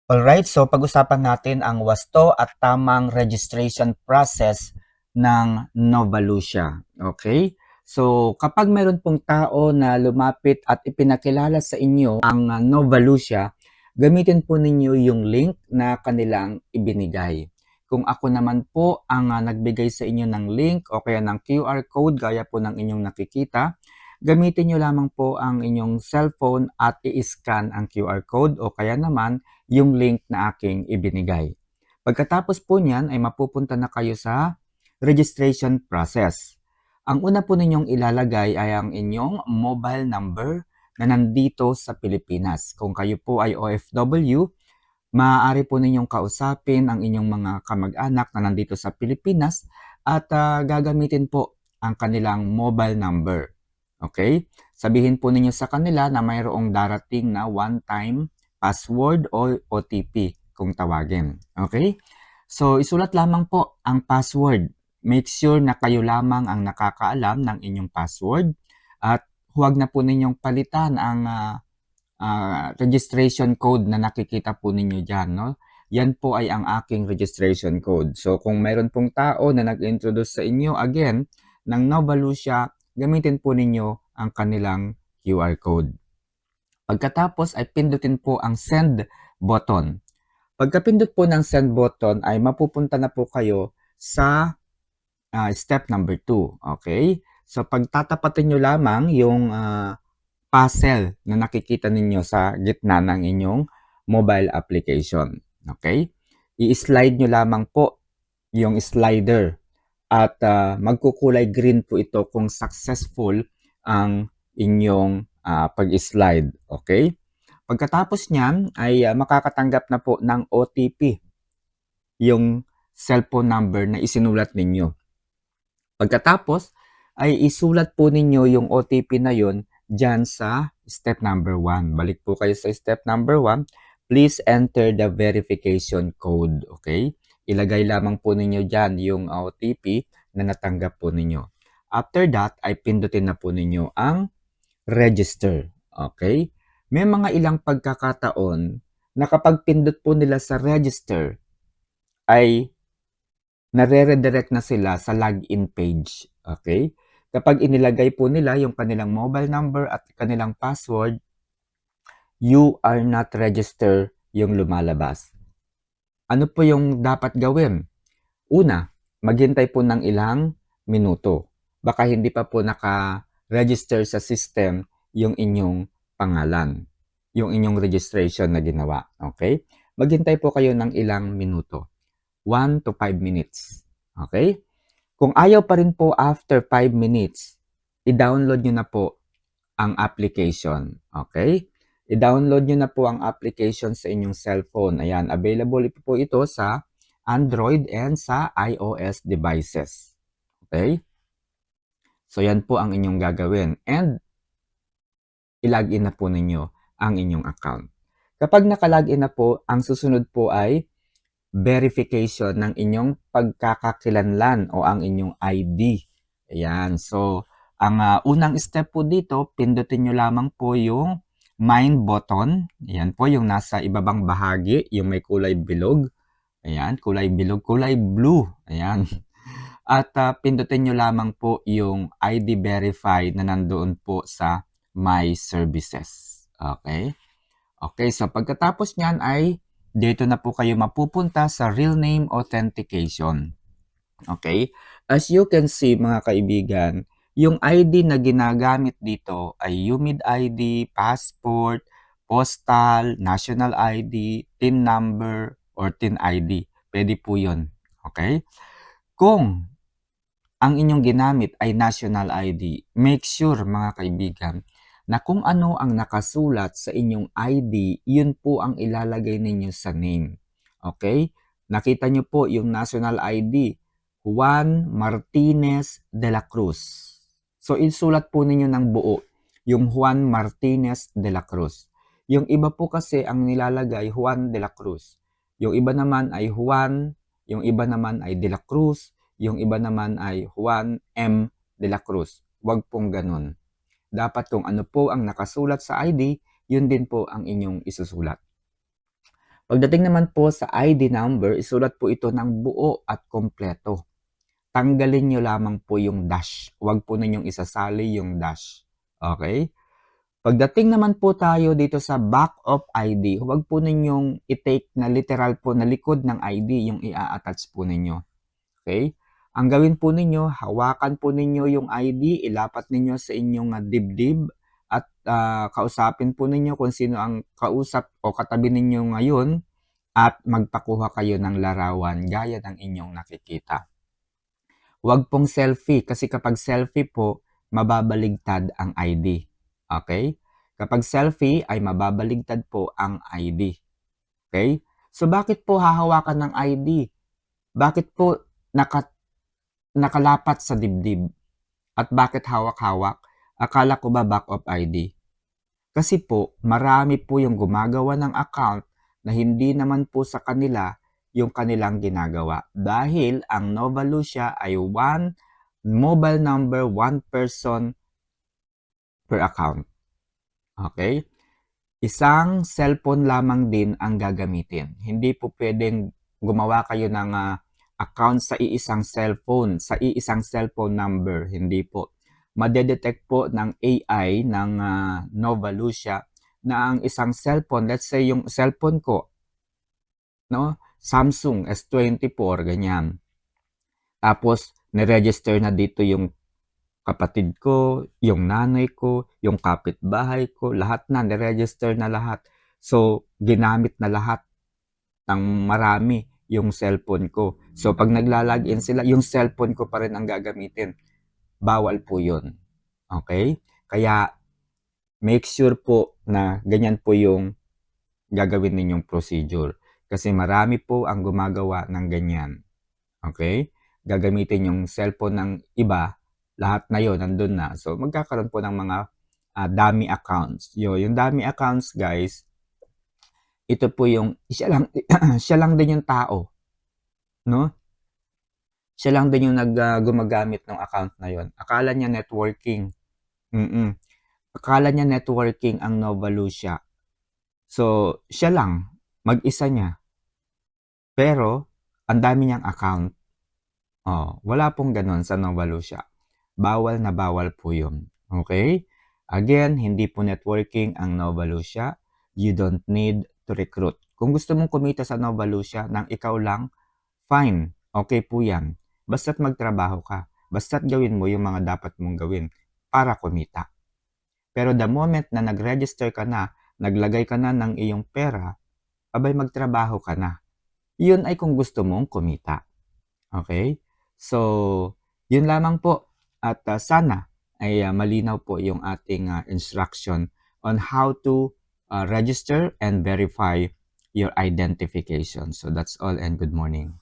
Alright, so pag-usapan natin ang wasto at tamang registration process ng Nova Lucia. Okay? So, kapag meron pong tao na lumapit at ipinakilala sa inyo ang Nova Lucia, gamitin po ninyo yung link na kanilang ibinigay. Kung ako naman po ang nagbigay sa inyo ng link o kaya ng QR code gaya po ng inyong nakikita, gamitin nyo lamang po ang inyong cellphone at i-scan ang QR code o kaya naman yung link na aking ibinigay. Pagkatapos po niyan ay mapupunta na kayo sa registration process. Ang una po ninyong ilalagay ay ang inyong mobile number na nandito sa Pilipinas. Kung kayo po ay OFW, maaari po ninyong kausapin ang inyong mga kamag-anak na nandito sa Pilipinas at gagamitin po ang kanilang mobile number. Okay? Sabihin po ninyo sa kanila na mayroong darating na one-time password o OTP kung tawagin. Okay? So, isulat lamang po ang password. Make sure na kayo lamang ang nakakaalam ng inyong password at huwag na po ninyong palitan ang registration code na nakikita po ninyo dyan. No? Yan po ay ang aking registration code. So, kung mayroon pong tao na nag-introduce sa inyo, again, ng Nova Lucia, gamitin po ninyo ang kanilang QR code. Pagkatapos ay pindutin po ang send button. Pagkapindot po ng send button ay mapupunta na po kayo sa step number 2. Okay? So pagtatapatin nyo lamang yung puzzle na nakikita ninyo sa gitna ng inyong mobile application. Okay? I-slide nyo lamang po yung slider at magkukulay green po ito kung successful ang inyong pag-slide. Okay? Pagkatapos niyan ay makakatanggap na po ng OTP yung cellphone number na isinulat ninyo. Pagkatapos ay isulat po ninyo yung OTP na yon dyan sa step number 1. Balik po kayo sa step number 1. Please enter the verification code. Okay? Ilagay lamang po ninyo dyan yung OTP na natanggap po ninyo. After that, ay pindutin na po ninyo ang register. Okay? May mga ilang pagkakataon na kapag pindot po nila sa register, ay nare-redirect na sila sa login page. Okay? Kapag inilagay po nila yung kanilang mobile number at kanilang password, you are not registered yung lumalabas. Ano po yung dapat gawin? Una, maghintay po ng ilang minuto. Baka hindi pa po naka-register sa system yung inyong pangalan, yung inyong registration na ginawa. Okay? Maghintay po kayo ng ilang minuto. 1 to 5 minutes. Okay? Kung ayaw pa rin po after 5 minutes, i-download nyo na po ang application. Okay? I-download nyo na po ang application sa inyong cellphone. Ayan, available po ito sa Android and sa iOS devices. Okay? So, yan po ang inyong gagawin. And, i-login na po ninyo ang inyong account. Kapag naka-login na po, ang susunod po ay verification ng inyong pagkakakilanlan o ang inyong ID. Ayan. So, ang unang step po dito, pindutin nyo lamang po yung mine button. Ayan po, yung nasa ibabang bahagi, yung may kulay bilog. Ayan, kulay bilog, kulay blue. Ayan. At pindutin nyo lamang po yung ID verify na nandoon po sa My Services. Okay? Okay, so pagkatapos niyan ay dito na po kayo mapupunta sa real name authentication. Okay? As you can see mga kaibigan, yung ID na ginagamit dito ay UMID ID, passport, postal, national ID, TIN number, or TIN ID. Pwede po yun. Okay? Kung ang inyong ginamit ay national ID, make sure mga kaibigan na kung ano ang nakasulat sa inyong ID, yun po ang ilalagay ninyo sa name. Okay? Nakita nyo po yung national ID, Juan Martinez de la Cruz. So, isulat po ninyo ng buo, yung Juan Martinez de la Cruz. Yung iba po kasi ang nilalagay, Juan de la Cruz. Yung iba naman ay Juan, yung iba naman ay de la Cruz, yung iba naman ay Juan M. de la Cruz. Huwag pong ganun. Dapat kung ano po ang nakasulat sa ID, yun din po ang inyong isusulat. Pagdating naman po sa ID number, isulat po ito ng buo at kompleto. Tanggalin nyo lamang po yung dash. Huwag po ninyong isasali yung dash. Okay? Pagdating naman po tayo dito sa back of ID, huwag po ninyong i-take na literal po na likod ng ID yung i-attach po ninyo. Okay? Ang gawin po ninyo, hawakan po ninyo yung ID, ilapat ninyo sa inyong dibdib at kausapin po ninyo kung sino ang kausap o katabi ninyo ngayon at magpakuha kayo ng larawan gaya ng inyong nakikita. Huwag pong selfie kasi kapag selfie po, mababaligtad ang ID. Okay? Kapag selfie ay mababaligtad po ang ID. Okay? So bakit po hahawakan ng ID? Bakit po nakalapat sa dibdib? At bakit hawak-hawak? Akala ko ba back of ID? Kasi po, marami po yung gumagawa ng account na hindi naman po sa kanila yung kanilang ginagawa. Dahil ang Nova Lucia ay one mobile number, one person per account. Okay? Isang cellphone lamang din ang gagamitin. Hindi po pwedeng gumawa kayo ng account sa iisang cellphone number. Hindi po. Madedetect po ng AI ng Nova Lucia na ang isang cellphone, let's say yung cellphone ko, no? Samsung S24, ganyan. Tapos, niregister na dito yung kapatid ko, yung nanay ko, yung kapitbahay ko, lahat na, niregister na lahat. So, ginamit na lahat ng marami yung cellphone ko. So, pag naglalagin sila, yung cellphone ko pa rin ang gagamitin. Bawal po yun. Okay? Kaya, make sure po na ganyan po yung gagawin ninyong procedure. Kasi marami po ang gumagawa ng ganyan. Okay? Gagamitin yung cellphone ng iba, lahat na yon nandun na. So, magkakaroon po ng mga dummy accounts. Yung dummy accounts, guys, ito po yung, siya lang din yung tao. No? Siya lang din yung gumagamit ng account na yon. Akala niya networking. Akala niya networking ang Nova Lucia. So, siya lang, mag-isa niya. Pero, ang dami niyang account. Wala pong ganun sa Nova Lucia. Bawal na bawal po yun. Okay? Again, hindi po networking ang Nova Lucia. You don't need to recruit. Kung gusto mong kumita sa Nova Lucia nang ikaw lang, fine. Okay po yan. Basta't magtrabaho ka. Basta't gawin mo yung mga dapat mong gawin para kumita. Pero the moment na nag-register ka na, naglagay ka na ng iyong pera, abay magtrabaho ka na. Yun ay kung gusto mong kumita. Okay? So, yun lamang po. At sana ay malinaw po yung ating instruction on how to register and verify your identification. So, that's all and good morning.